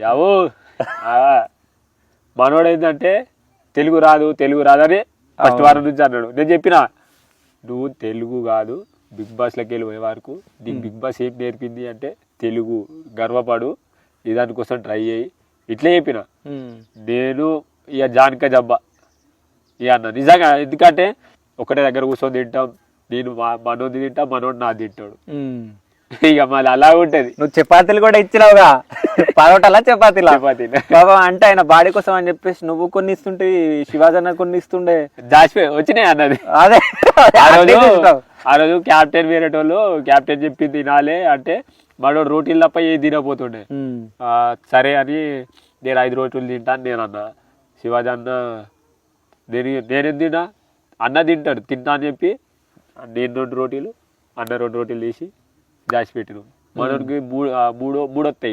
యావో మనోడు ఏంటంటే తెలుగు రాదని ఫస్ట్ వారం నుంచి అన్నాడు. నేను చెప్పిన నువ్వు తెలుగు కాదు బిగ్ బాస్లోకి వెళ్ళి పోయే వరకు నీకు బిగ్ బాస్ ఏం నేర్పింది అంటే తెలుగు, గర్వపడు, దానికోసం ట్రై చేయి ఇట్లే చెప్పిన. నేను ఇక జానక జబ్బా ఇక అన్న నిజంగా. ఎందుకంటే ఒకటే దగ్గర కూర్చొని తింటాం, నేను మనోది తింటా, మనోడు నా తింటాడు, ఇక మళ్ళీ అలా ఉంటది. నువ్వు చపాతీలు కూడా ఇచ్చినావుగా, పరోటాలా చపాతీలా? బాబా అంటే ఆయన బాడీ కోసం అని చెప్పేసి నువ్వు కొన్ని ఇస్తుంటే శివాజీ అన్న కొన్ని ఇస్తుండే, దాచిపోయి వచ్చినాయి అన్నది. అదే ఆ రోజు క్యాప్టెన్ వేరేటోళ్ళు క్యాప్టెన్ చెప్పింది తినాలి అంటే మనోడు రోటీలు తప్ప ఏ తినపోతుండే. సరే అని నేను 5 రోటీలు తింటాను నేను అన్నా. శివాజీ అన్న నేనేం తిన్నా, అన్న తింటాడు, తింటా అని చెప్పి నేను 2 రోటీలు, అన్న 2 రోటీలు తీసి దాచిపెట్టినాం. మనోడికి 3 వస్తాయి.